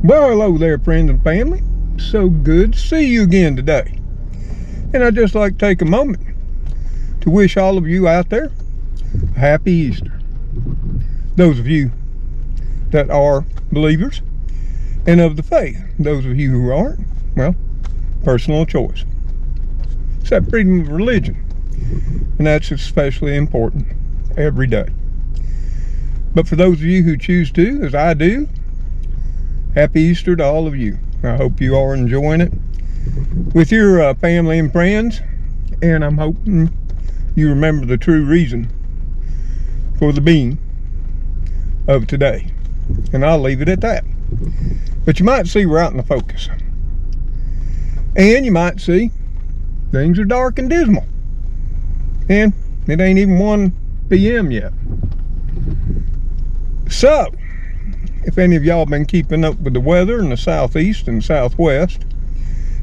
Well, hello there, friends and family. So good to see you again today. And I'd just like to take a moment to wish all of you out there a happy Easter. Those of you that are believers and of the faith. Those of you who aren't, well, personal choice. It's that freedom of religion. And that's especially important every day. But for those of you who choose to, as I do, happy Easter to all of you. I hope you are enjoying it with your family and friends, and I'm hoping you remember the true reason for the being of today. And I'll leave it at that. But you might see we're out in the focus. And you might see things are dark and dismal. And it ain't even 1 p.m. yet. So, if any of y'all been keeping up with the weather in the southeast and southwest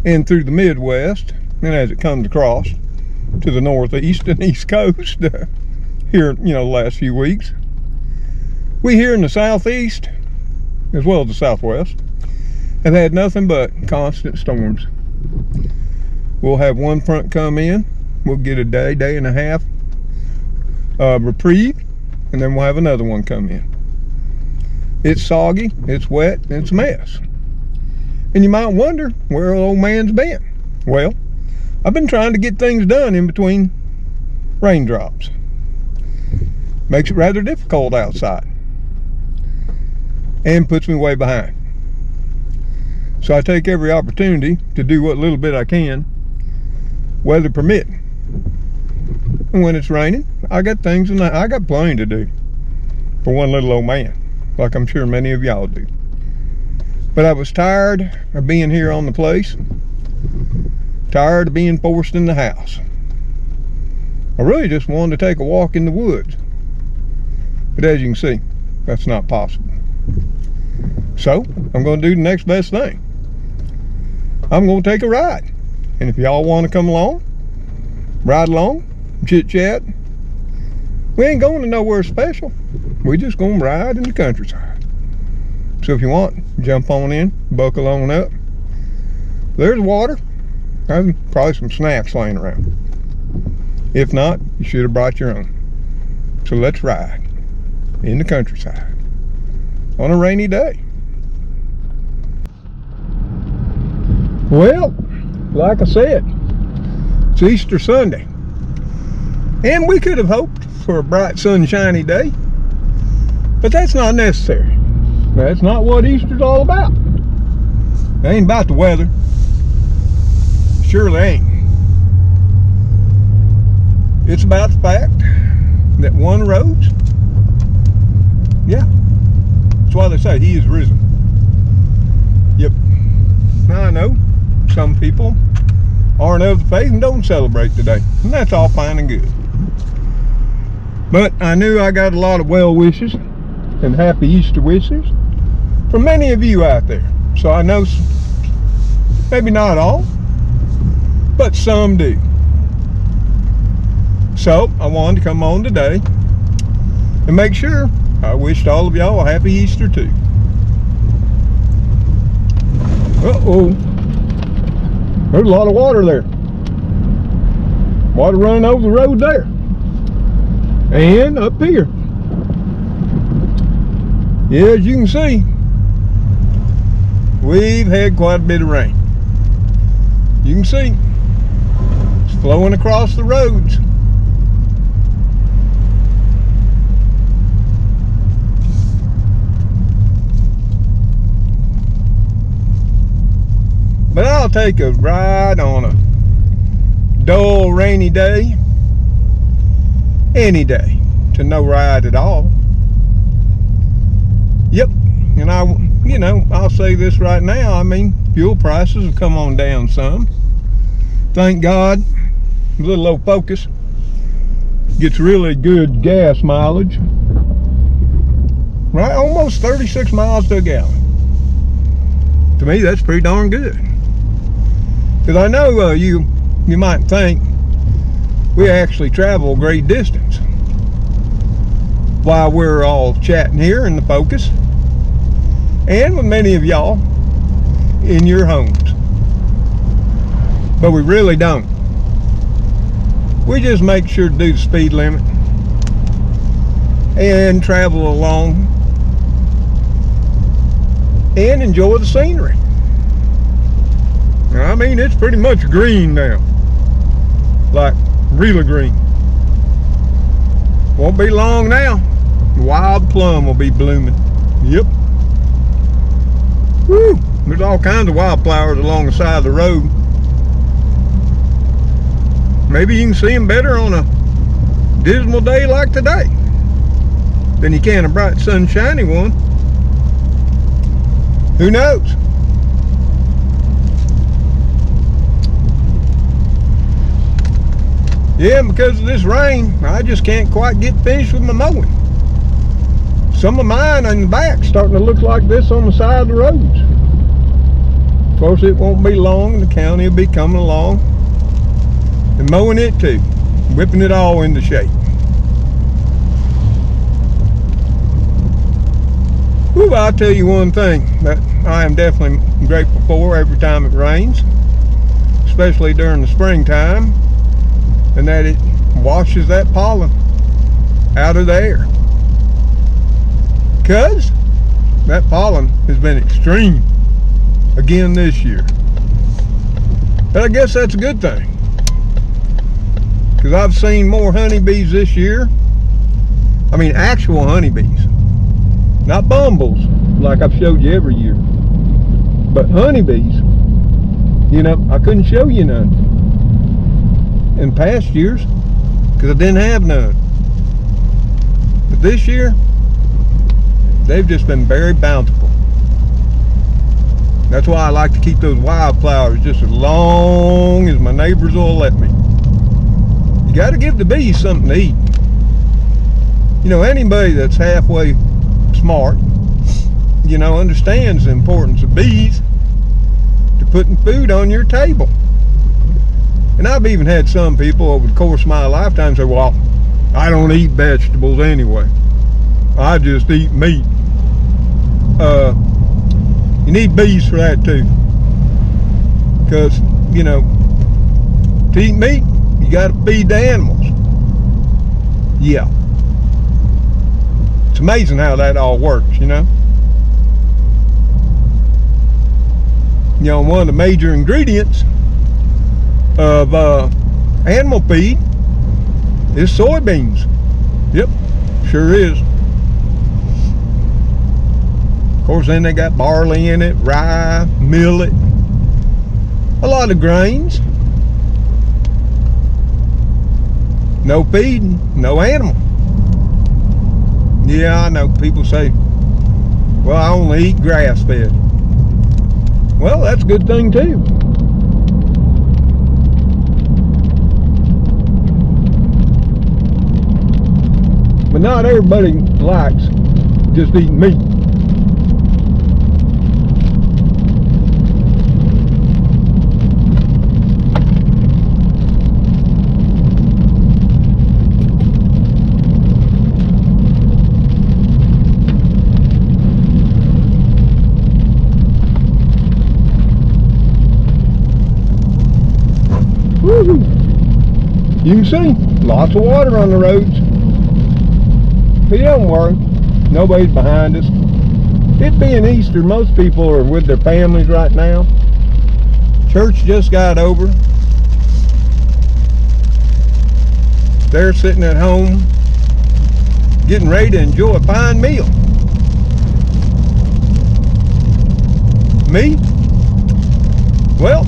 and through the Midwest, and as it comes across to the northeast and east coast here, the last few weeks, we here in the southeast, as well as the southwest, have had nothing but constant storms. We'll have one front come in, we'll get a day and a half reprieve, and then we'll have another one come in. It's soggy, it's wet, and it's a mess. And you might wonder where old man's been. Well, I've been trying to get things done in between raindrops. Makes it rather difficult outside. And puts me way behind. So I take every opportunity to do what little bit I can, weather permitting. And when it's raining, I got things and I got plenty to do for one little old man, like I'm sure many of y'all do. But I was tired of being here on the place, tired of being forced in the house. I really just wanted to take a walk in the woods. But as you can see, that's not possible. So, I'm going to do the next best thing. I'm going to take a ride. And if y'all want to come along, ride along, chit chat, we ain't going to nowhere special. We just going to ride in the countryside. So if you want, jump on in, buckle on up. There's water. There's probably some snacks laying around. If not, you should have brought your own. So let's ride in the countryside on a rainy day. Well, like I said, it's Easter Sunday. And we could have hoped for a bright, sunshiny day. But that's not necessary. That's not what Easter's all about. It ain't about the weather. Surely ain't. It's about the fact that one rose. Yeah. That's why they say he is risen. Yep. Now I know some people aren't of the faith and don't celebrate today. And that's all fine and good. But I knew I got a lot of well wishes and happy Easter wishes from many of you out there. So I know maybe not all, but some do. So I wanted to come on today and make sure I wished all of y'all a happy Easter too. Uh-oh. There's a lot of water there. Water running over the road there. And up here. Yeah, as you can see, we've had quite a bit of rain. You can see it's flowing across the roads. But I'll take a ride on a dull, rainy day, any day, to no ride at all. Yep, and I'll say this right now, I mean, fuel prices have come on down some. Thank God, a little old Focus gets really good gas mileage. Right, almost 36 miles to a gallon. To me, that's pretty darn good. Because I know you might think we actually travel a great distance while we're all chatting here in the Focus. and with many of y'all in your homes. But we really don't. We just make sure to do the speed limit and travel along and enjoy the scenery. I mean, it's pretty much green now, like really green. Won't be long now, wild plum will be blooming. Yep. Woo! There's all kinds of wildflowers along the side of the road. Maybe you can see them better on a dismal day like today than you can a bright sunshiny one. Who knows? Yeah, because of this rain, I just can't quite get finished with my mowing. Some of mine in the back starting to look like this on the side of the roads. Of course, it won't be long. The county will be coming along and mowing it too, whipping it all into shape. Ooh, I'll tell you one thing that I am definitely grateful for every time it rains, especially during the springtime, and that it washes that pollen out of the air. Because that pollen has been extreme again this year. But I guess that's a good thing, because I've seen more honeybees this year. I mean actual honeybees, not bumbles like I've showed you every year, but honeybees. You know, I couldn't show you none in past years because I didn't have none. But this year, they've just been very bountiful. That's why I like to keep those wildflowers just as long as my neighbors will let me. You got to give the bees something to eat. You know, anybody that's halfway smart, you know, understands the importance of bees to putting food on your table. And I've even had some people over the course of my lifetime say, well, I don't eat vegetables anyway. I just eat meat. You need bees for that too. Because, you know, to eat meat, you got to feed the animals. Yeah. It's amazing how that all works, you know. You know, one of the major ingredients of animal feed is soybeans. Yep, sure is. Of course, then they got barley in it, rye, millet, a lot of grains. No feeding, no animal. Yeah, I know people say, well, I only eat grass fed. Well, that's a good thing too. But not everybody likes just eating meat. You can see lots of water on the roads. But don't worry, nobody's behind us. It being Easter, most people are with their families right now. Church just got over. They're sitting at home getting ready to enjoy a fine meal. Me? Well,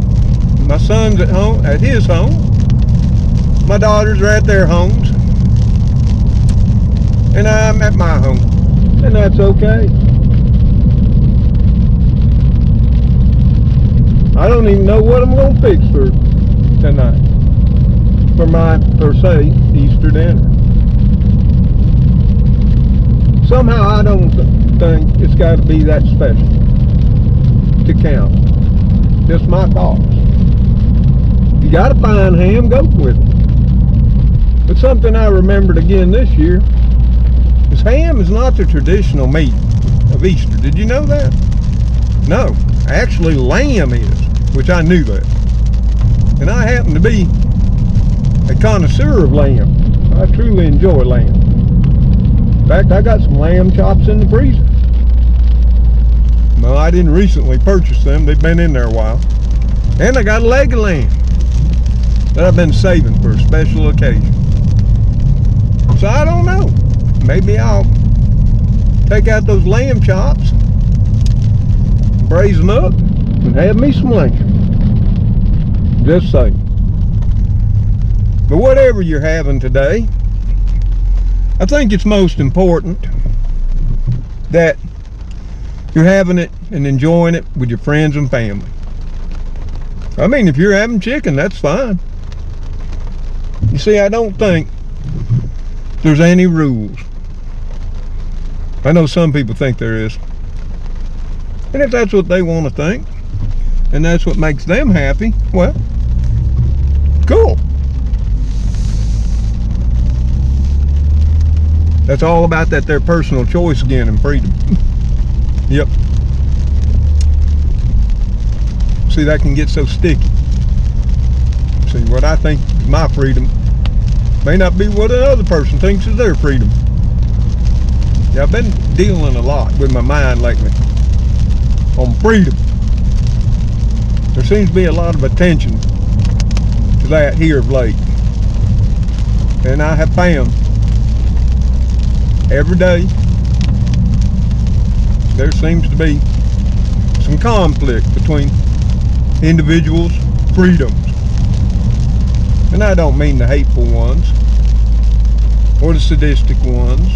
my son's at home, at his home. My daughters are at their homes, and I'm at my home, and that's okay. I don't even know what I'm going to fix for tonight, for my, per se, Easter dinner. Somehow I don't think it's got to be that special to count. Just my thoughts. You got to find ham, go with it. But something I remembered again this year is ham is not the traditional meat of Easter. Did you know that? No, actually lamb is, which I knew that. And I happen to be a connoisseur of lamb. I truly enjoy lamb. In fact, I got some lamb chops in the freezer. No, I didn't recently purchase them. They've been in there a while. And I got a leg of lamb that I've been saving for a special occasion. So I don't know. Maybe I'll take out those lamb chops, braise them up, and have me some lamb. Just saying. But whatever you're having today, I think it's most important that you're having it and enjoying it with your friends and family. I mean, if you're having chicken, that's fine. You see, I don't think there's any rules. I know some people think there is. And if that's what they want to think, and that's what makes them happy, well, cool. That's all about that their personal choice again and freedom. Yep. See, that can get so sticky. See, what I think is my freedom may not be what another person thinks is their freedom. Yeah, I've been dealing a lot with my mind lately on freedom. There seems to be a lot of attention to that here of late. And I have found every day there seems to be some conflict between individuals' freedoms. And I don't mean the hateful ones or the sadistic ones.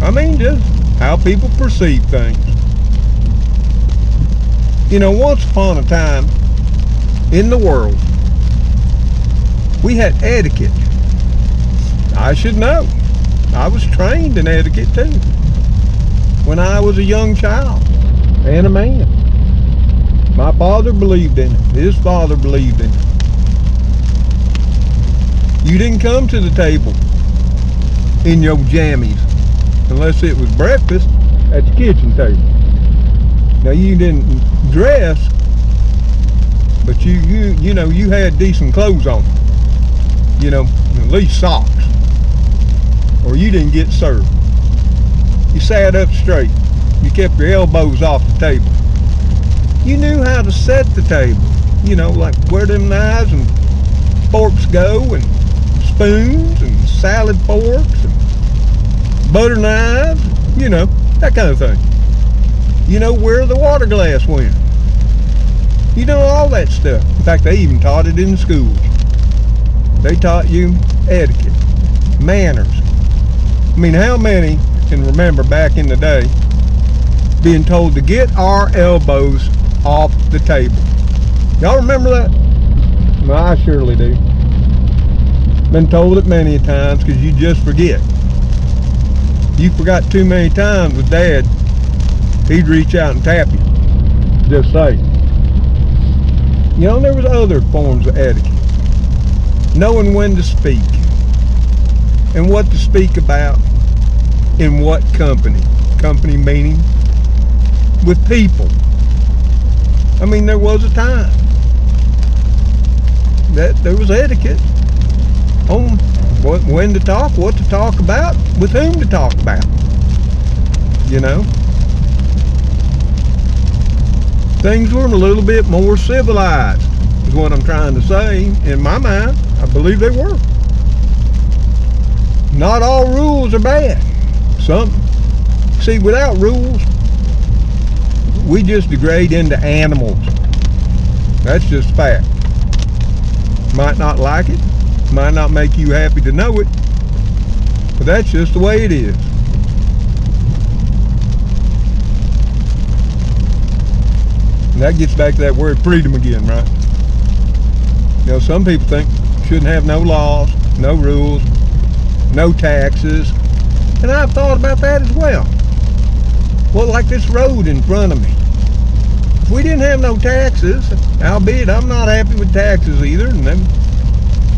I mean just how people perceive things. You know, once upon a time in the world, we had etiquette. I should know. I was trained in etiquette too when I was a young child and a man. My father believed in it. His father believed in it. You didn't come to the table in your jammies unless it was breakfast at the kitchen table. Now, you didn't dress, but you know, you had decent clothes on. You know, at least socks. Or you didn't get served. You sat up straight. You kept your elbows off the table. You knew how to set the table. You know, like where them knives and forks go, and spoons and salad forks and butter knives, you know, that kind of thing. You know where the water glass went. You know all that stuff. In fact, they even taught it in schools. They taught you etiquette, manners. I mean, how many can remember back in the day being told to get our elbows off the table? Y'all remember that? Well, I surely do. Been told it many times because you just forget. You forgot too many times with Dad, he'd reach out and tap you. Just say. You know, there was other forms of etiquette. Knowing when to speak and what to speak about in what company. Company meaning with people. I mean, there was a time that there was etiquette on when to talk, what to talk about, with whom to talk about. You know, things were a little bit more civilized, is what I'm trying to say. In my mind, I believe they were. Not all rules are bad. Some, see, without rules, we just degrade into animals. That's just fact. Might not like it, might not make you happy to know it, but that's just the way it is. And that gets back to that word freedom again, right? You know, some people think shouldn't have no laws, no rules, no taxes, and I've thought about that as well. Well, like this road in front of me. If we didn't have no taxes, albeit I'm not happy with taxes either, and then,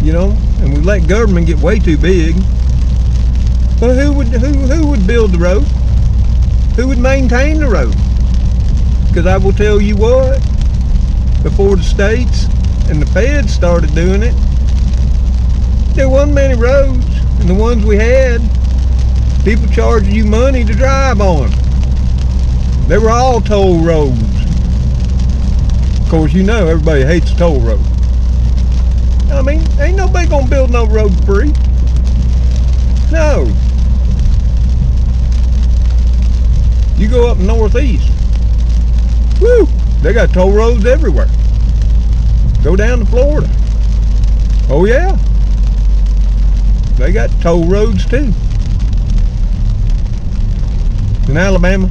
you know, and we let government get way too big. Well, who would build the road? Who would maintain the road? because I will tell you what, before the states and the feds started doing it, there wasn't many roads, and the ones we had, people charged you money to drive on. They were all toll roads. Of course, you know everybody hates a toll road. I mean, ain't nobody gonna build no road free. No. You go up northeast, woo, they got toll roads everywhere. Go down to Florida. Oh yeah. They got toll roads too. In Alabama,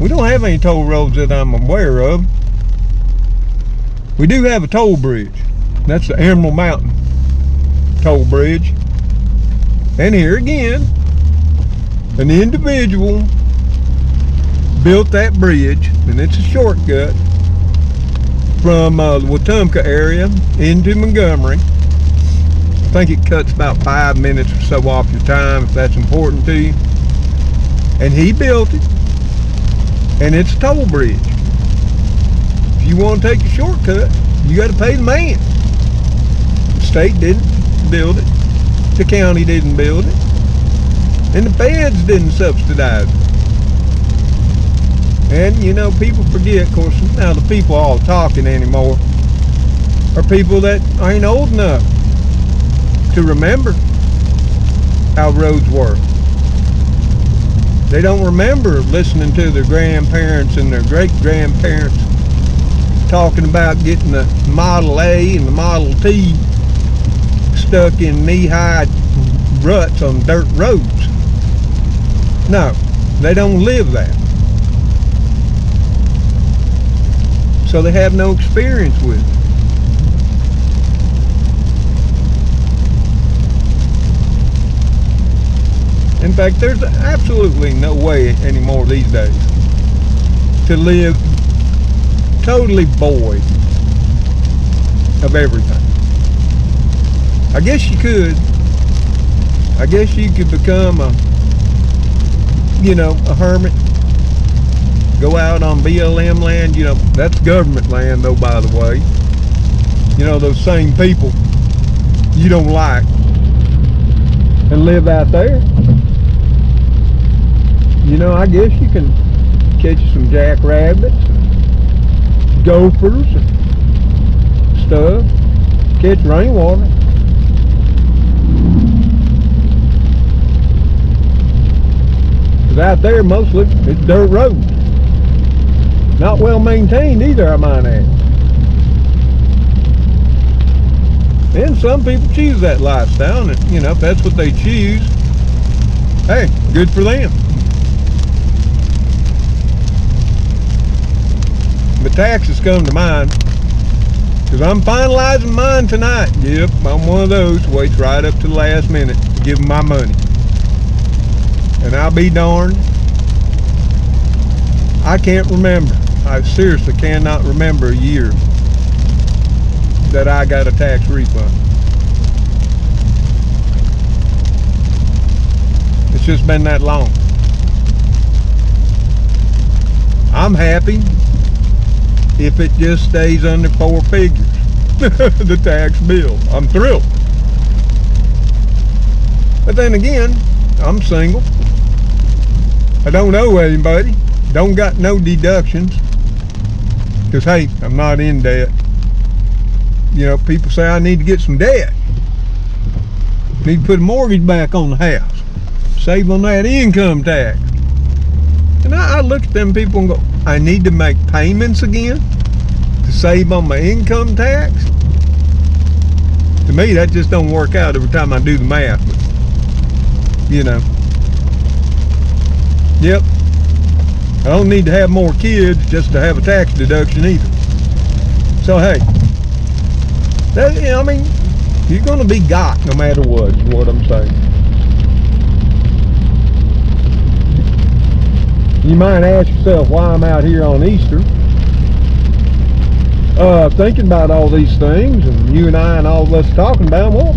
we don't have any toll roads that I'm aware of. We do have a toll bridge. That's the Emerald Mountain toll bridge. And here again, an individual built that bridge, and it's a shortcut from the Wetumpka area into Montgomery. I think it cuts about 5 minutes or so off your time, if that's important to you. And he built it, and it's a toll bridge. If you want to take a shortcut, you got to pay the man. The state didn't build it, the county didn't build it, and the feds didn't subsidize it. And you know, people forget, of course, now the people all talking anymore are people that ain't old enough to remember how roads were. They don't remember listening to their grandparents and their great-grandparents talking about getting the Model A and the Model T stuck in knee-high ruts on dirt roads. No, they don't live that. So they have no experience with it. In fact, there's absolutely no way anymore these days to live totally void of everything. I guess you could. I guess you could become a hermit. Go out on BLM land, that's government land though, by the way. Those same people you don't like, and live out there. I guess you can catch some jackrabbits, and gophers, and stuff, catch rainwater. Because out there mostly it's dirt roads. Not well maintained either, I might add. And some people choose that lifestyle, and if that's what they choose, hey, good for them. But taxes come to mind, because I'm finalizing mine tonight. Yep, I'm one of those who waits right up to the last minute to give them my money. And I'll be darned, I can't remember. I seriously cannot remember a year that I got a tax refund. It's just been that long. I'm happy if it just stays under 4 figures, the tax bill. I'm thrilled. But then again, I'm single. I don't owe anybody. Don't got no deductions. Because, hey, I'm not in debt. People say I need to get some debt. Need to put a mortgage back on the house. Save on that income tax. And I look at them people and go, I need to make payments again to save on my income tax? To me, that just don't work out every time I do the math. But, yep. I don't need to have more kids just to have a tax deduction either. So hey, you're gonna be got no matter what, is what I'm saying. You might ask yourself why I'm out here on Easter, thinking about all these things, and you and I and all of us talking about them. Well,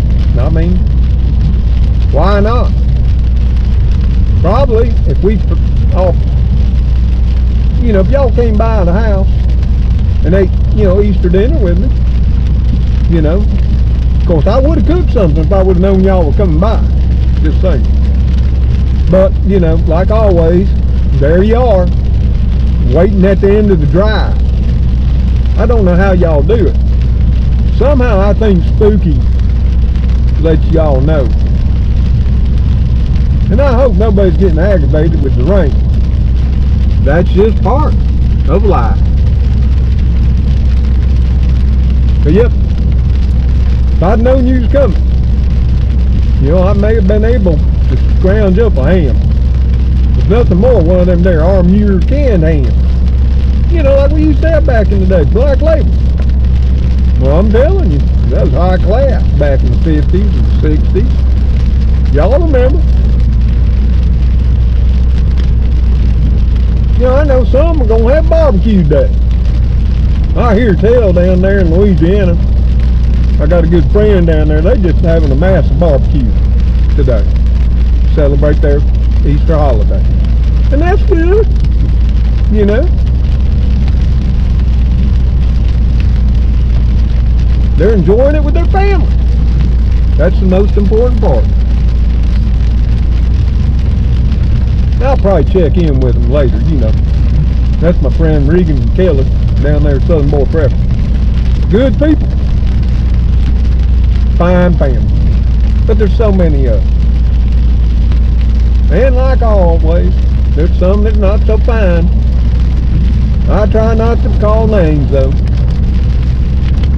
why not? Probably if we you know, if y'all came by the house and ate, you know, Easter dinner with me, you know, of course I would have cooked something if I would have known y'all were coming by. Just saying. But, you know, like always, there you are, waiting at the end of the drive. I don't know how y'all do it. Somehow I think Spooky lets y'all know. And I hope nobody's getting aggravated with the rain. That's just part of life. But yep, if I'd known you was coming, you know, I may have been able to scrounge up a ham. If nothing more, one of them there Armure canned hams. You know, like we used to have back in the day, black label. Well, I'm telling you, that was high class back in the 50s and 60s. Y'all remember? You know, I know some are going to have barbecue day. I hear tell down there in Louisiana, I got a good friend down there, they just having a massive barbecue today. Celebrate their Easter holiday. And that's good, you know. They're enjoying it with their family. That's the most important part. I'll probably check in with them later, you know. That's my friend Regan and Kelly down there at Southern Boy Prepper. Good people. Fine family. But there's so many of them. And like always, there's some that's not so fine. I try not to call names though.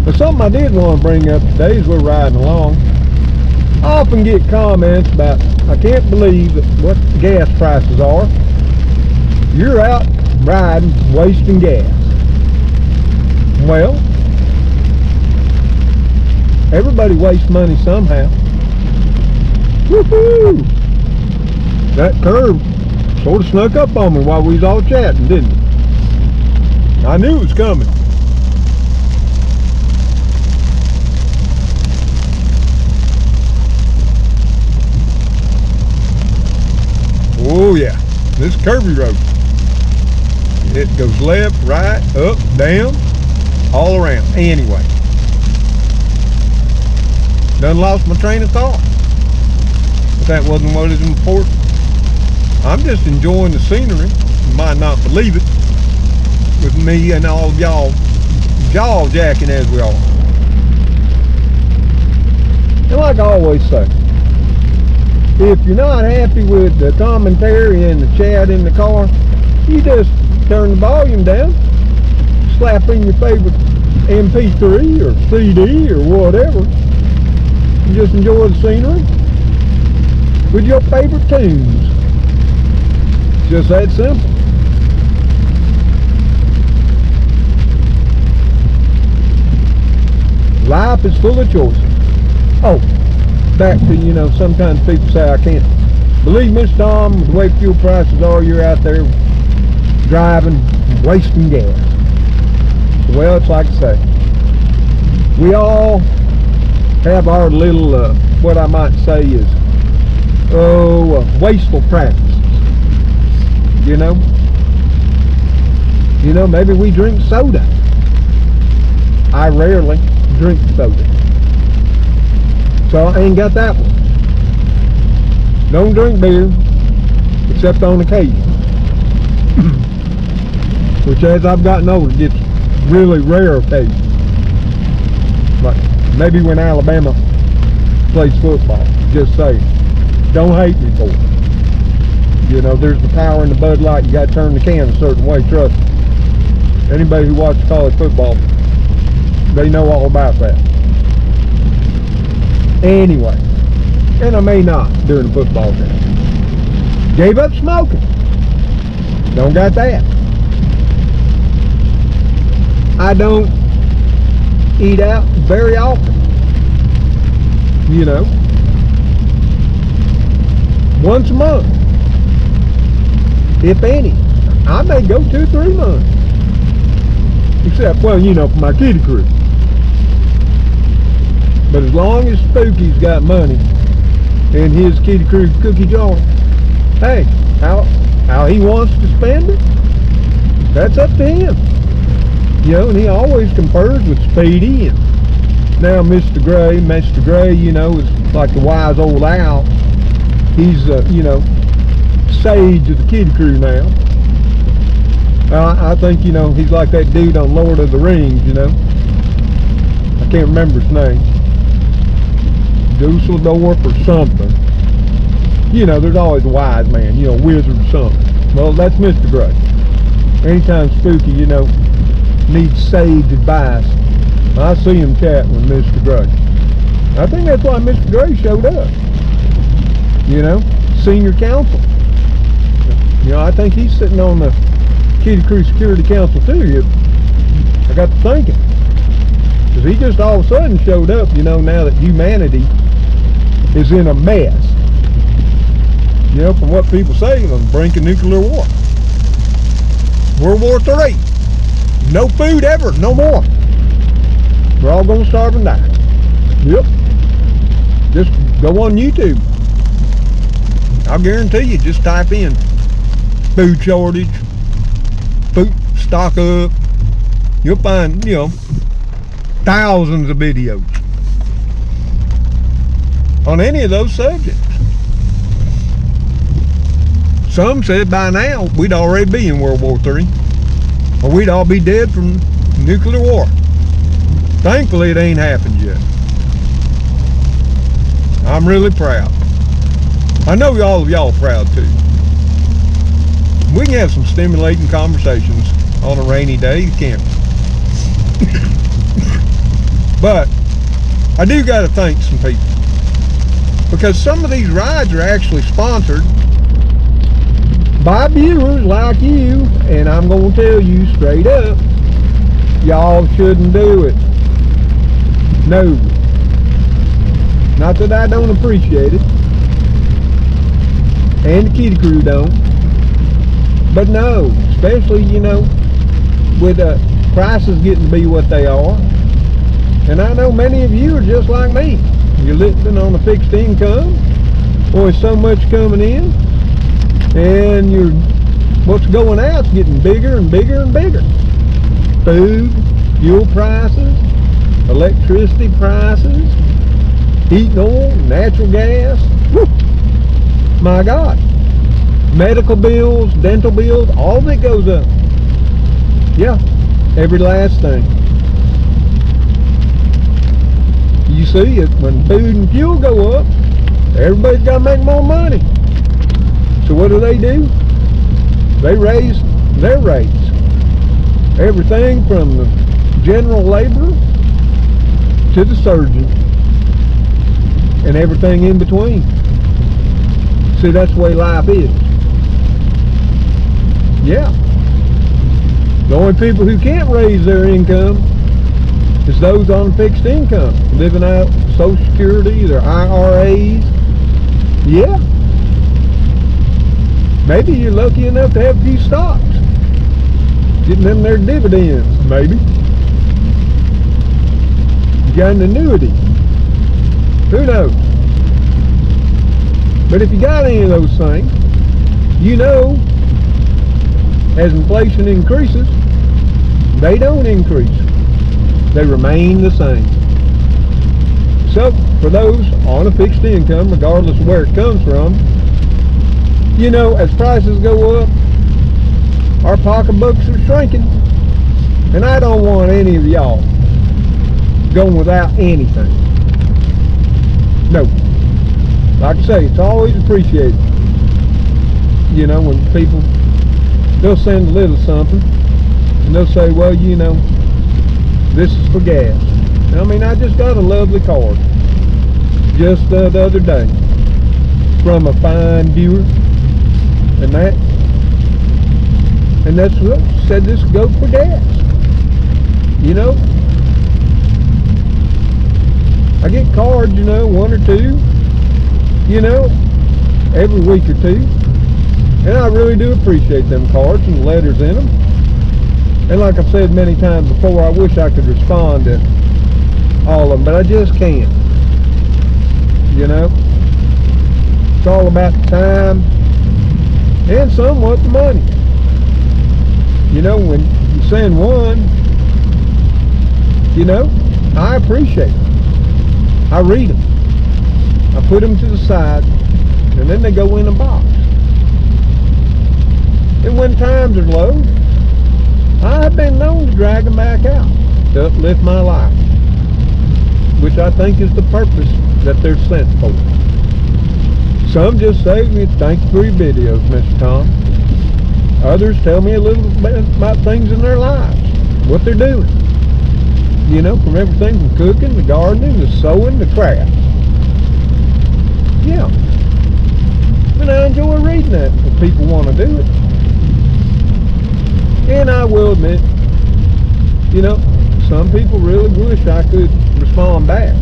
But something I did want to bring up today as we're riding along. I often get comments about, I can't believe what gas prices are. You're out riding, wasting gas. Well, everybody wastes money somehow. Woohoo! That curve sort of snuck up on me while we was all chatting, didn't it? I knew it was coming. Oh yeah, this is curvy road. It goes left, right, up, down, all around. Anyway, done lost my train of thought. But that wasn't what is important. I'm just enjoying the scenery. You might not believe it, with me and all of y'all jaw jacking as we are. And like I always say, if you're not happy with the commentary and the chat in the car, you just turn the volume down, slap in your favorite MP3 or CD or whatever, and just enjoy the scenery with your favorite tunes. Just that simple. Life is full of choices. Oh, back to, you know, sometimes people say I can't believe Mr. Tom, with the way fuel prices are, you're out there driving, wasting gas. Well, it's like I say, we all have our little, what I might say is, wasteful practices. You know, maybe we drink soda. I rarely drink soda, so I ain't got that one. Don't drink beer except on occasion, which as I've gotten older gets really rare occasions. Like maybe when Alabama plays football. Just saying. Don't hate me for it. You know, there's the power in the Bud Light. You got to turn the can a certain way, trust me. Anybody who watches college football, they know all about that. Anyway, and I may not during the football game. Gave up smoking. Don't got that. I don't eat out very often. You know, once a month. If any. I may go 2-3 months. Except, well, you know, for my kitty crew. But as long as Spooky's got money in his kitty crew cookie jar, hey, how he wants to spend it, that's up to him. You know, and he always confers with Speedy. And now Mr. Gray, you know, is like the wise old owl. He's, you know, sage of the Kid Crew now. I think, you know, he's like that dude on Lord of the Rings, you know. I can't remember his name. Dusseldorf or something. You know, there's always a wise man, you know, wizard or something. Well, that's Mr. Gray. Anytime Spooky, you know, needs sage advice, I see him chatting with Mr. Gray. I think that's why Mr. Gray showed up. You know, senior counsel. You know, I think he's sitting on the Kitty Crew Security Council too. I got to thinking, because he just all of a sudden showed up, you know, now that humanity is in a mess. You know, from what people say, on the brink of nuclear war. World War III. No food ever, no more. We're all gonna starve and die. Yep. Just go on YouTube. I'll guarantee you, just type in food shortage, food stock up, you'll find, you know, thousands of videos on any of those subjects. Some said by now we'd already be in World War III, or we'd all be dead from nuclear war. Thankfully it ain't happened yet. I'm really proud. I know all of y'all are proud too. We can have some stimulating conversations on a rainy day, can't we? But I do got to thank some people, because some of these rides are actually sponsored by viewers like you, and I'm going to tell you straight up, y'all shouldn't do it. No. Not that I don't appreciate it, and the Kitty Crew don't, but no, especially, you know, with prices getting to be what they are. And I know many of you are just like me. You're living on a fixed income, or so much coming in, and what's going out's getting bigger and bigger and bigger. Food, fuel prices, electricity prices, heating oil, natural gas. Whew, my God. Medical bills, dental bills, all of it goes up. Yeah, every last thing. You see, when food and fuel go up, everybody's got to make more money. So what do? They raise their rates. Everything from the general laborer to the surgeon, and everything in between. See, that's the way life is. Yeah. The only people who can't raise their income is those on fixed income, living out Social Security, their IRAs. Yeah. Maybe you're lucky enough to have a few stocks, getting them their dividends, maybe. You got an annuity. Who knows? But if you got any of those things, you know, as inflation increases, they don't increase. They remain the same. So, for those on a fixed income, regardless of where it comes from, you know, as prices go up, our pocketbooks are shrinking. And I don't want any of y'all going without anything. No. Like I say, it's always appreciated. You know, when people, they'll send a little something, and they'll say, well, you know, this is for gas. I mean, I just got a lovely card just the other day from a fine viewer, and that's what said this goes for gas. You know, I get cards, you know, one or two, you know, every week or two, and I really do appreciate them cards and the letters in them. And like I've said many times before, I wish I could respond to all of them, but I just can't. You know, it's all about the time and somewhat the money. You know, when you send one, you know, I appreciate it. I read them. I put them to the side, and then they go in a box. And when times are low, I have been known to drag them back out to uplift my life, which I think is the purpose that they're sent for. Some just say, thank you for your videos, Mr. Tom. Others tell me a little bit about things in their lives, what they're doing. You know, from everything from cooking, to gardening, to sewing, to crafts. Yeah. And I enjoy reading that if people want to do it. And I will admit, you know, some people really wish I could respond back.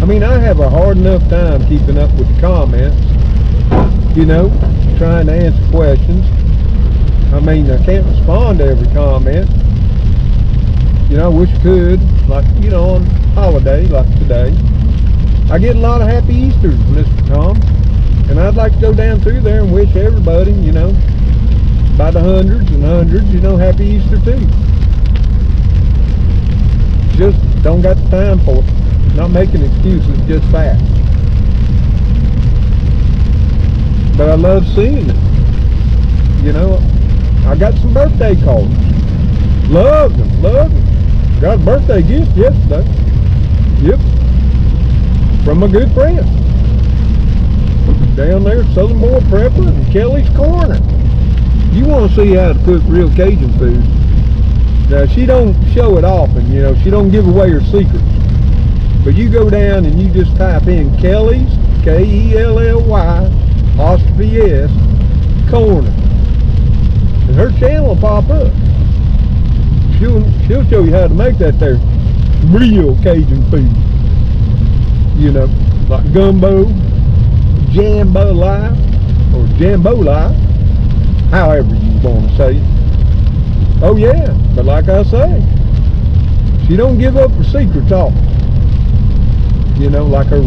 I mean, I have a hard enough time keeping up with the comments, you know, trying to answer questions. I mean, I can't respond to every comment. You know, I wish I could, like, you know, on holiday, like today. I get a lot of happy Easters, Mr. Tom. And I'd like to go down through there and wish everybody, you know, by the hundreds and hundreds, you know, happy Easter too. Just don't got the time for it. Not making excuses, just facts. But I love seeing it. You know, I got some birthday cards. Love them, love them. Got a birthday gift yesterday. Yep. From a good friend. Down there at Southern Boy Prepper and Kelly's Corner. You want to see how to cook real Cajun food. Now, she don't show it often, you know, she don't give away her secrets. But you go down and you just type in Kelly's, K-E-L-L-Y, ''S, Corner. And her channel will pop up. She'll show you how to make that there real Cajun food. You know, like gumbo, jambalaya, or jambolaya, however you want to say it. Oh yeah, but like I say, she don't give up her secrets off. You know, like her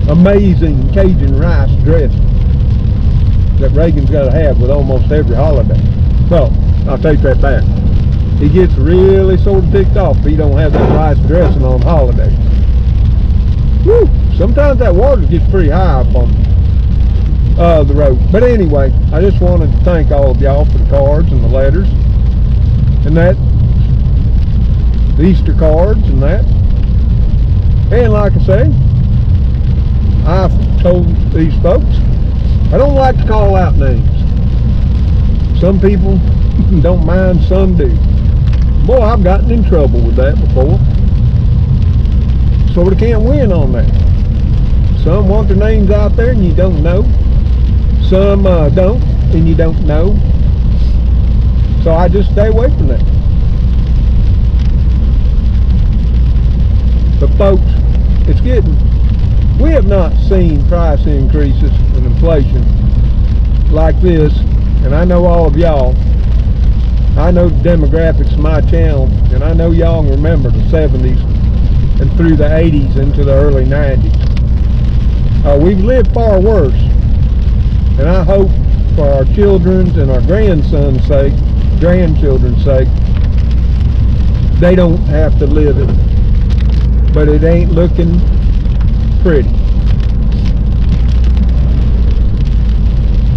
amazing Cajun rice dressing that Reagan's got to have with almost every holiday. Well, I'll take that back. He gets really sort of ticked off if he don't have that rice dressing on holidays. Woo! Sometimes that water gets pretty high up on the road. But anyway, I just wanted to thank all of y'all for the cards and the letters and that, the Easter cards and that. And like I say, I've told these folks, I don't like to call out names. Some people don't mind, some do. Boy, I've gotten in trouble with that before. Sort of can't win on that. Some want their names out there and you don't know. Some don't and you don't know. So I just stay away from that. But folks, it's getting, we have not seen price increases and inflation like this. And I know all of y'all, I know the demographics of my channel, and I know y'all remember the 70s and through the 80s into the early 90s. We've lived far worse, and I hope for our children's and our grandchildren's sake, they don't have to live it. But it ain't looking pretty.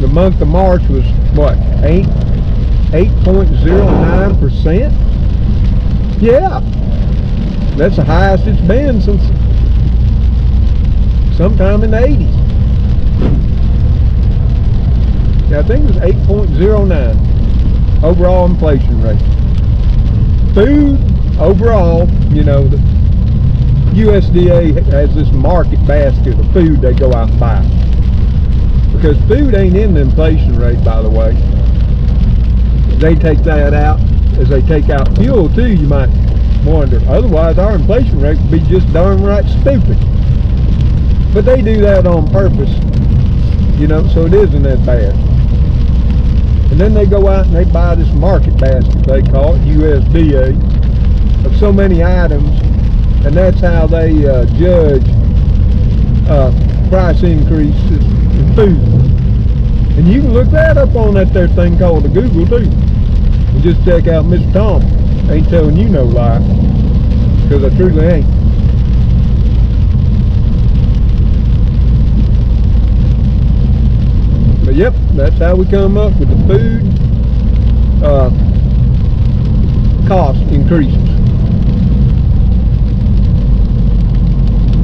The month of March was what, 8.09%? Yeah, that's the highest it's been since sometime in the 80s. Yeah, I think it was 8.09 overall inflation rate. Food overall, you know, the USDA has this market basket of food they go out and buy. Because food ain't in the inflation rate, by the way. They take that out as they take out fuel too, you might wonder. Otherwise, our inflation rate would be just darn right stupid. But they do that on purpose, you know, so it isn't that bad. And then they go out and they buy this market basket, they call it, USDA, of so many items, and that's how they judge price increases in food. And you can look that up on that there thing called the Google too. And just check out Mr. Tom. Ain't telling you no lie, because I truly ain't. But yep, that's how we come up with the food cost increases.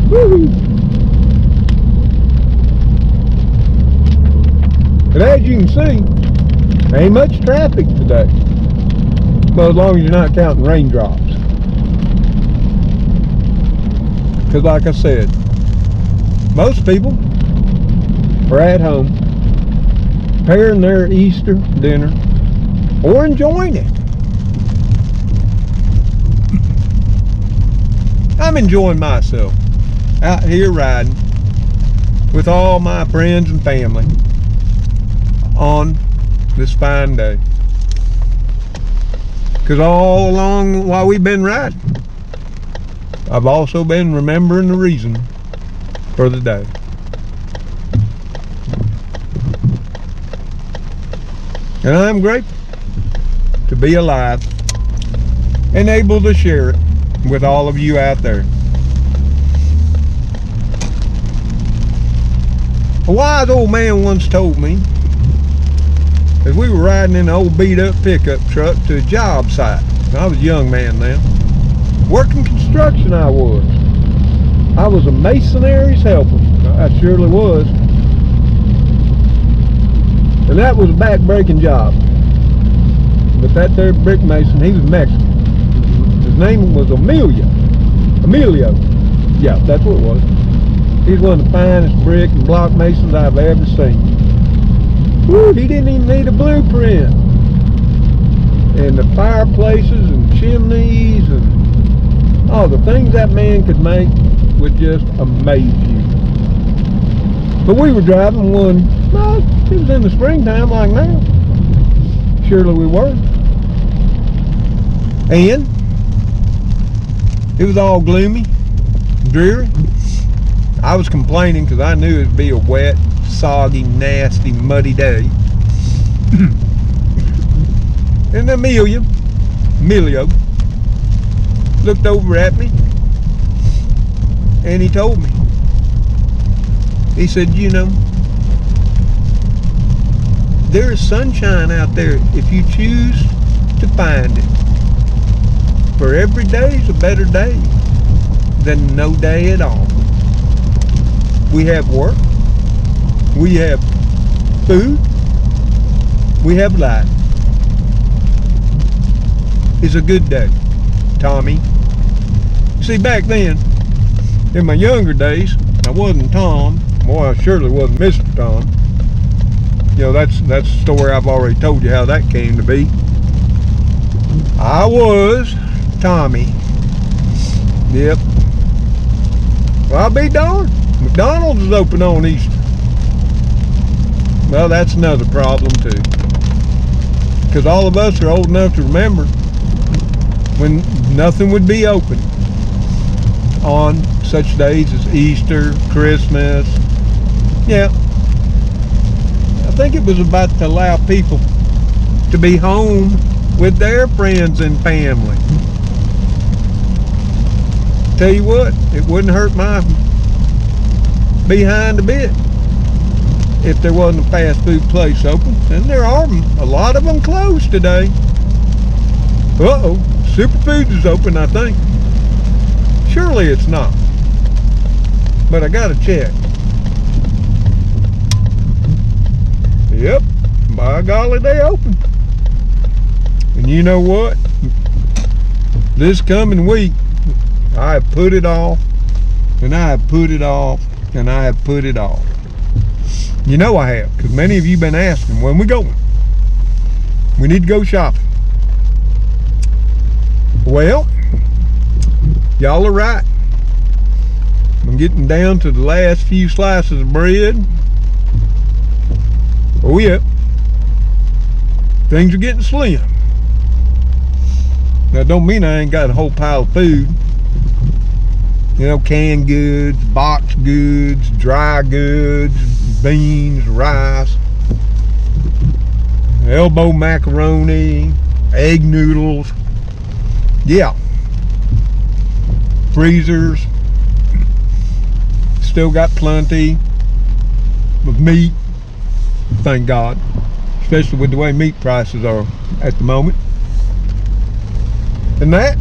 Woo-hoo. But as you can see, ain't much traffic today. Well, as long as you're not counting raindrops. Because like I said, most people are at home preparing their Easter dinner or enjoying it. I'm enjoying myself out here riding with all my friends and family on this fine day. Because all along while we've been riding, I've also been remembering the reason for the day. And I'm grateful to be alive and able to share it with all of you out there. A wise old man once told me, as we were riding in an old beat up pickup truck to a job site. I was a young man now. Working construction I was. I was a masonary's helper. I surely was. And that was a back-breaking job. But that there brick mason, he was Mexican. His name was Emilio. Yeah, that's what it was. He's one of the finest brick and block masons I've ever seen. Woo, he didn't even need a blueprint. And the fireplaces and chimneys and all the things that man could make would just amaze you. But we were driving one, well, it was in the springtime like now. Surely we were. And it was all gloomy, dreary. I was complaining because I knew it'd be a wet, soggy, nasty, muddy day. And Emilio looked over at me and he told me, he said, you know, there is sunshine out there if you choose to find it. For every day is a better day than no day at all. We have work, we have food, we have life. It's a good day, Tommy. See, back then, in my younger days, I wasn't Tom. Well, I surely wasn't Mr. Tom. You know, that's a story I've already told you how that came to be. I was Tommy. Yep. Well, I'll be darned. McDonald's is open on Easter. Well, that's another problem too. Because all of us are old enough to remember when nothing would be open on such days as Easter, Christmas. Yeah. I think it was about to allow people to be home with their friends and family. Tell you what, it wouldn't hurt my behind a bit if there wasn't a fast food place open. And there are a lot of them closed today. Uh-oh, Superfoods is open, I think. Surely it's not. But I gotta check. Yep, by golly, they open. And you know what? This coming week, I have put it off, and I have put it off, and I have put it off. You know I have, because many of you have been asking, when we going? We need to go shopping. Well, y'all are right. I'm getting down to the last few slices of bread. Oh yeah, things are getting slim. That don't mean I ain't got a whole pile of food. You know, canned goods, boxed goods, dry goods, beans, rice, elbow macaroni, egg noodles. Yeah. Freezers. Still got plenty of meat, thank God. Especially with the way meat prices are at the moment. And that,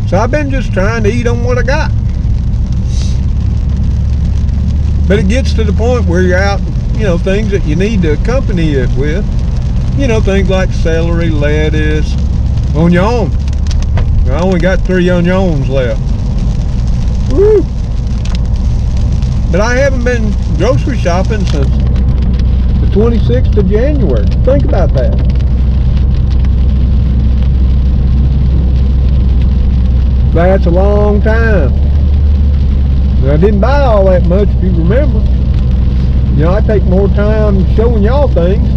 so I've been just trying to eat on what I got. But it gets to the point where you're out, you know, things that you need to accompany it with. You know, things like celery, lettuce, onion. I only got 3 onions left. Woo! But I haven't been grocery shopping since the 26th of January. Think about that. That's a long time. And I didn't buy all that much, if you remember. You know, I take more time showing y'all things,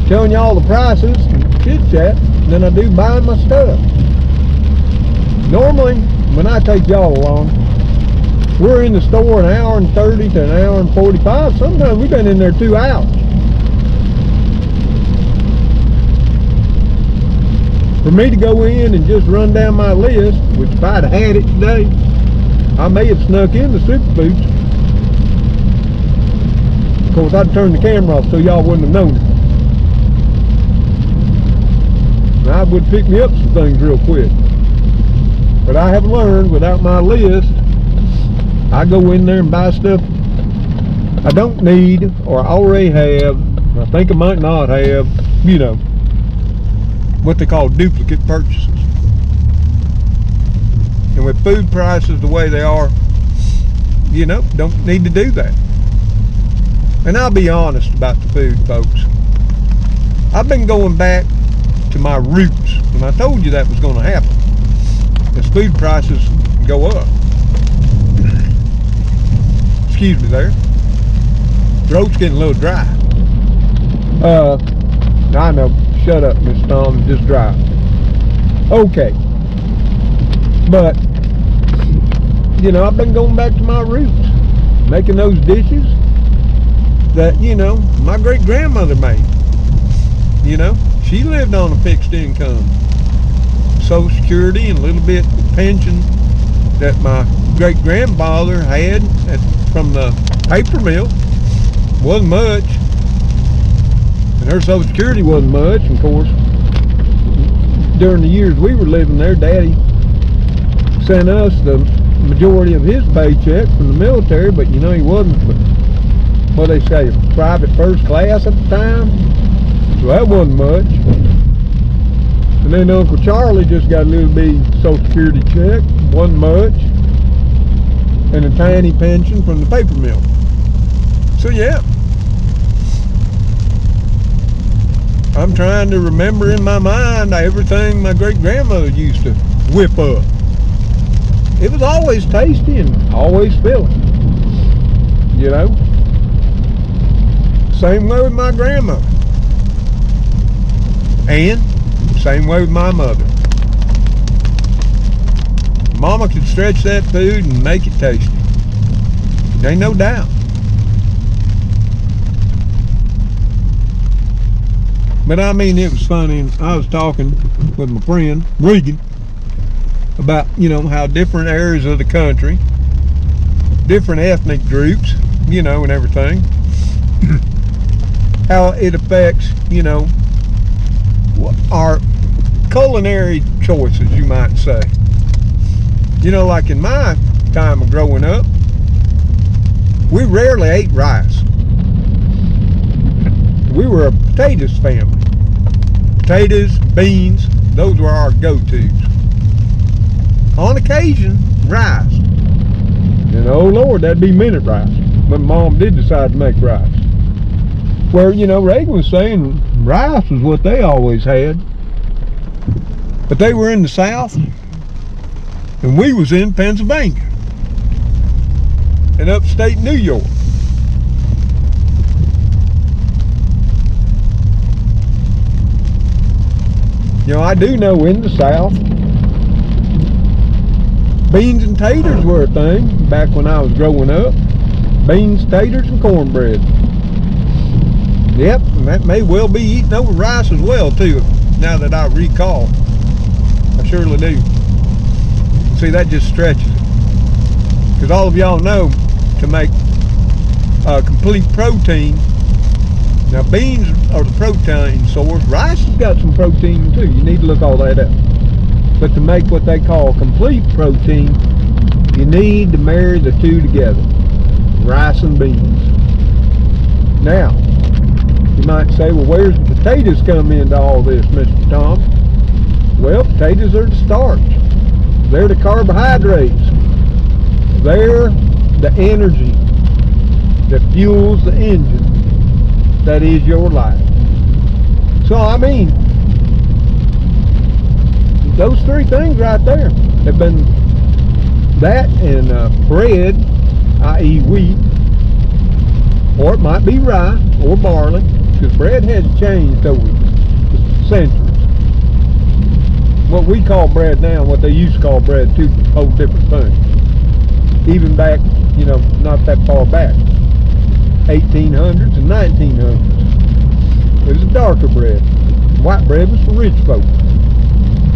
telling y'all the prices and chit chat, than I do buying my stuff. Normally, when I take y'all along, we're in the store an hour and 30 to an hour and 45. Sometimes we've been in there 2 hours. For me to go in and just run down my list, which if I'd had it today, I may have snuck in the superfoods. Of course, I'd turn the camera off so y'all wouldn't have known it. I would pick me up some things real quick. But I have learned, without my list, I go in there and buy stuff I don't need or I already have. I think I might not have, you know, what they call duplicate purchases. And with food prices the way they are, you know, don't need to do that. And I'll be honest about the food, folks. I've been going back to my roots, and I told you that was going to happen as food prices go up. Excuse me there. Throat's getting a little dry. I know. Shut up, Mr. Tom, just drive. Okay. But, you know, I've been going back to my roots. Making those dishes that, you know, my great-grandmother made. You know, she lived on a fixed income. Social Security and a little bit of pension that my great-grandfather had from the paper mill. Wasn't much. And her Social Security wasn't much. And of course, during the years we were living there, Daddy sent us the majority of his paycheck from the military, but you know, he wasn't, what they say, private first class at the time. So that wasn't much. And then Uncle Charlie just got a little bitty Social Security check, wasn't much, and a tiny pension from the paper mill. So yeah, I'm trying to remember in my mind everything my great-grandmother used to whip up. It was always tasty and always filling, you know. Same way with my grandmother. And same way with my mother. Mama could stretch that food and make it tasty. There ain't no doubt. But I mean, it was funny. I was talking with my friend Regan about, you know, how different areas of the country, different ethnic groups, you know, and everything, how it affects, you know, our culinary choices, you might say. You know, like in my time of growing up, we rarely ate rice. We were a potatoes family. Potatoes, beans, those were our go-tos. On occasion, rice. And oh Lord, that'd be minute rice. But Mom did decide to make rice. Where, you know, Reagan was saying rice was what they always had. But they were in the South, and we was in Pennsylvania and upstate New York. You know, I do know in the South, beans and taters were a thing back when I was growing up. beans, taters, and cornbread. Yep, and that may well be eaten over rice as well too, now that I recall. I surely do. See, that just stretches it. Because all of y'all know, to make complete protein, now beans are the protein source. Rice has got some protein too. You need to look all that up. But to make what they call complete protein, you need to marry the two together. Rice and beans. Now, you might say, well, where's the potatoes come into all this, Mr. Tom? Well, potatoes are the starch. They're the carbohydrates. They're the energy that fuels the engine that is your life. So, I mean, those three things right there have been that and bread, i.e. wheat, or it might be rye or barley, because bread has changed over the centuries. What we call bread now, what they used to call bread, two whole different things. Even back, you know, not that far back, 1800s and 1900s. It was a darker bread. White bread was for rich folk.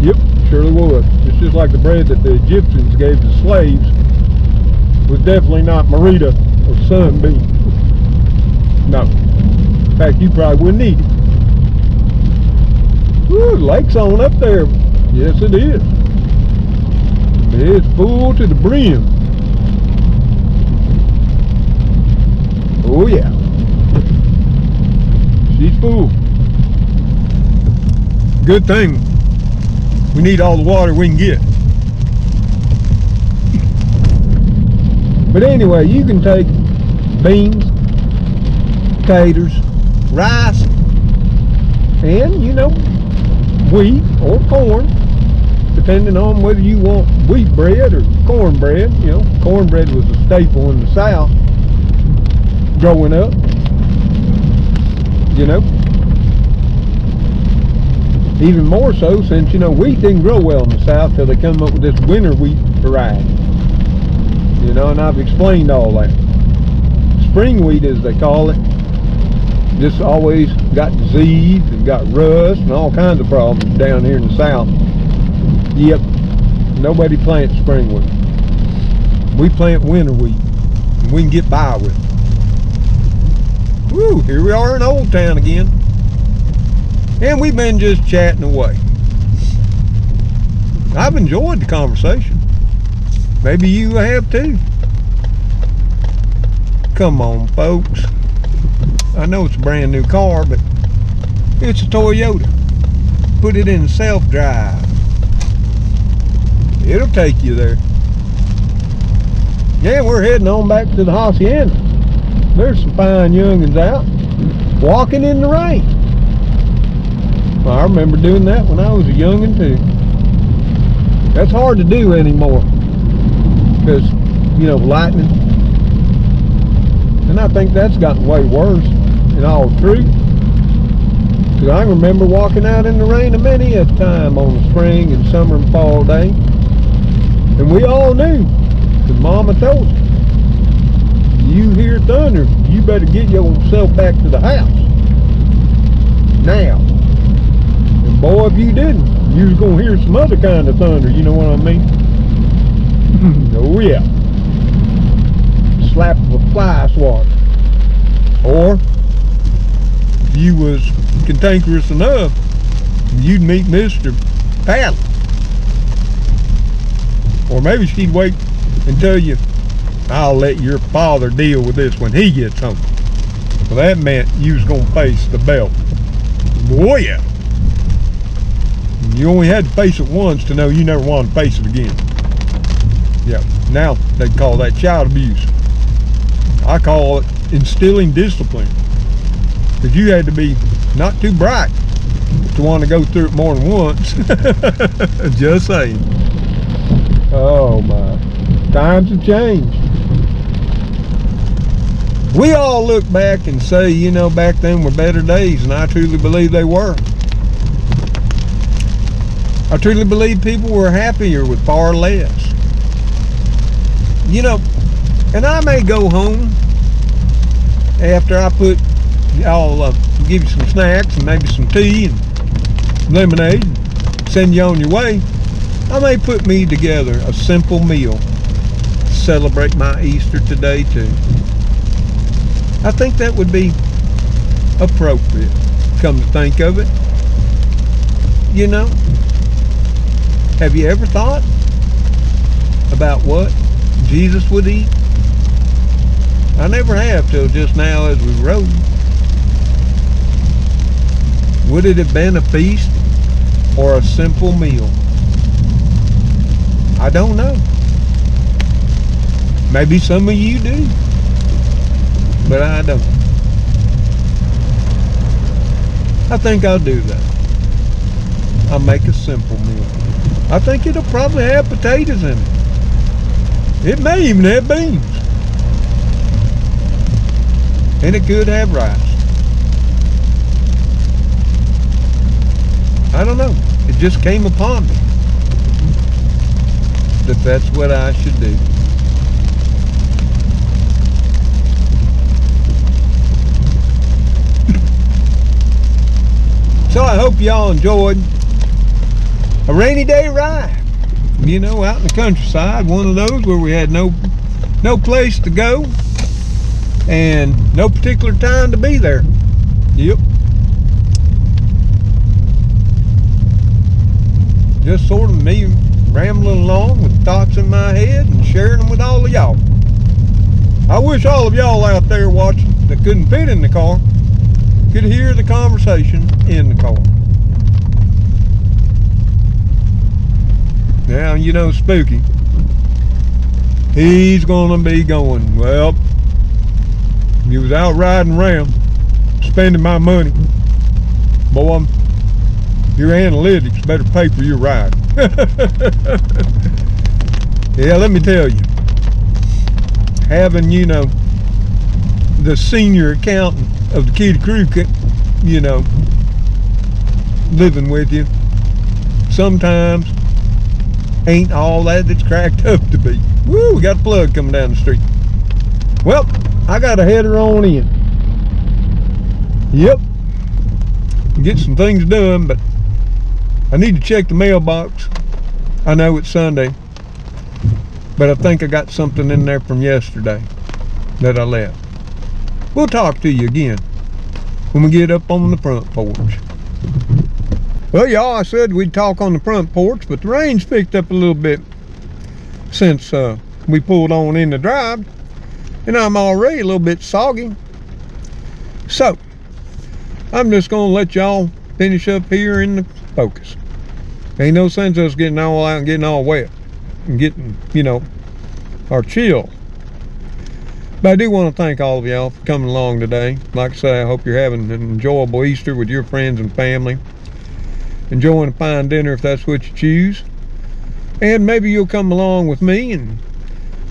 Yep, surely was. It's just like the bread that the Egyptians gave the slaves was definitely not Merita or sunbeam. No. In fact, you probably wouldn't eat it. Woo, the lake's on up there. Yes, it is. It's full to the brim. Oh yeah. She's full. Good thing we need all the water we can get. But anyway, you can take beans, potatoes, rice, and, you know, wheat or corn, depending on whether you want wheat bread or cornbread. You know, cornbread was a staple in the South growing up, you know. Even more so since, you know, wheat didn't grow well in the South till they come up with this winter wheat variety. You know, and I've explained all that. Spring wheat, as they call it, just always got disease and got rust and all kinds of problems down here in the South. Yep, nobody plants spring wheat. We plant winter wheat, and we can get by with it. Woo, here we are in Old Town again. And we've been just chatting away. I've enjoyed the conversation. Maybe you have too. Come on, folks. I know it's a brand new car, but it's a Toyota. Put it in self-drive. It'll take you there. Yeah, we're heading on back to the hacienda. There's some fine young'uns out walking in the rain. Well, I remember doing that when I was a young'un too. That's hard to do anymore because, you know, lightning. And I think that's gotten way worse in all truth. Because I remember walking out in the rain a many a time on a spring and summer and fall day. And we all knew, because Mama told us, you hear thunder, you better get yourself back to the house. Now. And boy, if you didn't, you was going to hear some other kind of thunder, you know what I mean? Oh yeah. Slap of a fly swatter. Or, if you was cantankerous enough, you'd meet Mr. Paddle. Or maybe she'd wait and tell you, I'll let your father deal with this when he gets home. Well, that meant you was going to face the belt. Oh yeah. You only had to face it once to know you never want to face it again. Yeah, now they call that child abuse. I call it instilling discipline. Because you had to be not too bright to want to go through it more than once. Just saying. Oh my, times have changed. We all look back and say, you know, back then were better days, and I truly believe they were. I truly believe people were happier with far less. You know, and I may go home after I put, I'll give you some snacks and maybe some tea and lemonade and send you on your way. I may put me together a simple meal to celebrate my Easter today too. I think that would be appropriate, come to think of it. You know, have you ever thought about what Jesus would eat? I never have till just now as we rode. Would it have been a feast or a simple meal? I don't know. Maybe some of you do, but I don't. I think I'll do that. I'll make a simple meal. I think it'll probably have potatoes in it. It may even have beans. And it could have rice. I don't know. It just came upon me that that's what I should do. So I hope y'all enjoyed a rainy day ride, you know, out in the countryside. One of those where we had no place to go and no particular time to be there. Yep. Just sort of me rambling along with thoughts in my head and sharing them with all of y'all. I wish all of y'all out there watching that couldn't fit in the car could hear the conversation in the car. Now, you know, Spooky, he's gonna be going, well, you was out riding around spending my money, boy, your analytics better pay for your ride. Yeah, let me tell you, having, you know, the senior accountant of the Kitty Crew, you know, living with you, sometimes ain't all that it's cracked up to be. Woo, we got a plug coming down the street. Well, I got to head her on in. Yep. Get some things done, but I need to check the mailbox. I know it's Sunday, but I think I got something in there from yesterday that I left. We'll talk to you again when we get up on the front porch. Well, y'all, I said we'd talk on the front porch, but the rain's picked up a little bit since we pulled on in the drive, and I'm already a little bit soggy. So, I'm just gonna let y'all finish up here in the focus. Ain't no sense us getting all out and getting all wet and getting, you know, our chill. But I do want to thank all of y'all for coming along today. Like I say, I hope you're having an enjoyable Easter with your friends and family. Enjoying a fine dinner if that's what you choose. And maybe you'll come along with me and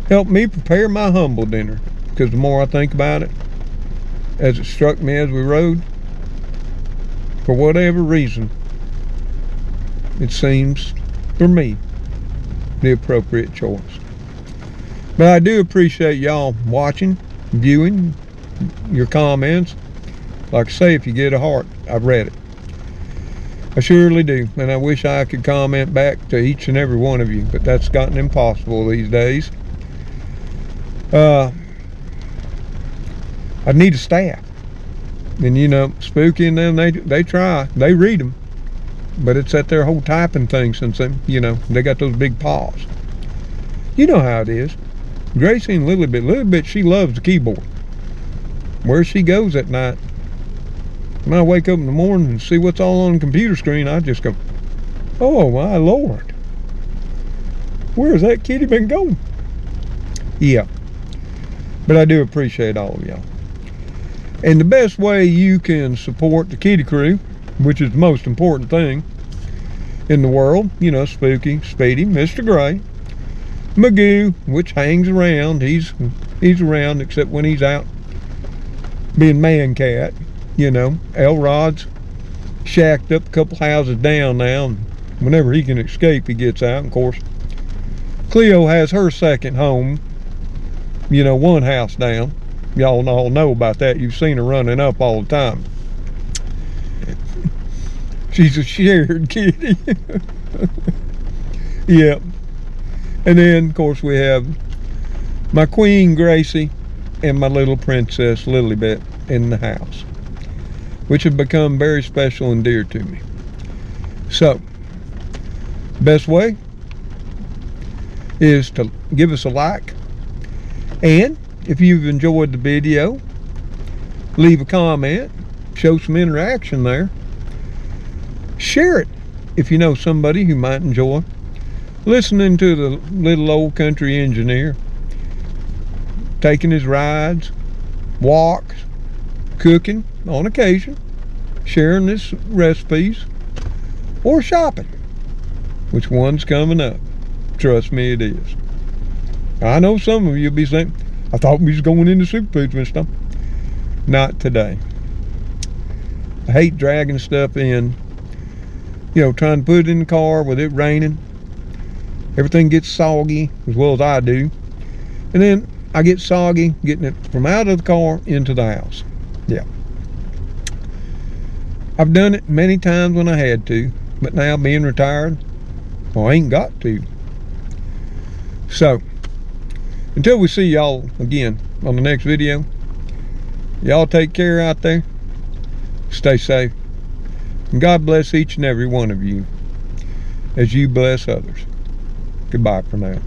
help me prepare my humble dinner. Because the more I think about it, as it struck me as we rode, for whatever reason, it seems, for me, the appropriate choice. But I do appreciate y'all watching, viewing, your comments. Like I say, if you get a heart, I've read it. I surely do, and I wish I could comment back to each and every one of you, but that's gotten impossible these days. I need a staff. And you know, Spooky and them, they try, they read them. But it's at their whole typing thing since they, you know, they got those big paws. You know how it is. Gracie and Lily Bit, she loves the keyboard. Where she goes at night, when I wake up in the morning and see what's all on the computer screen, I just go, oh my Lord, where's that kitty been going? Yeah, but I do appreciate all of y'all. And the best way you can support the Kitty Crew, which is the most important thing in the world, you know, Spooky, Speedy, Mr. Gray, Magoo, which hangs around, he's around except when he's out being man cat, you know. Elrod's shacked up a couple houses down now, and whenever he can escape, he gets out. And of course, Cleo has her second home, you know, one house down. Y'all all know about that. You've seen her running up all the time. She's a shared kitty. Yep. And then, of course, we have my Queen Gracie and my little princess Lilybet in the house, which have become very special and dear to me. So, best way is to give us a like, and if you've enjoyed the video, leave a comment, show some interaction there. Share it if you know somebody who might enjoy listening to the little old country engineer taking his rides, walks, cooking on occasion, sharing his recipes, or shopping. Which one's coming up? Trust me, it is. I know some of you will be saying, I thought we was going into superfoods, Mr. Tom. Not today. I hate dragging stuff in, you know, trying to put it in the car with it raining. Everything gets soggy, as well as I do. And then I get soggy getting it from out of the car into the house. Yeah. I've done it many times when I had to, but now being retired, well, I ain't got to. So, until we see y'all again on the next video, y'all take care out there. Stay safe. And God bless each and every one of you as you bless others. Goodbye for now.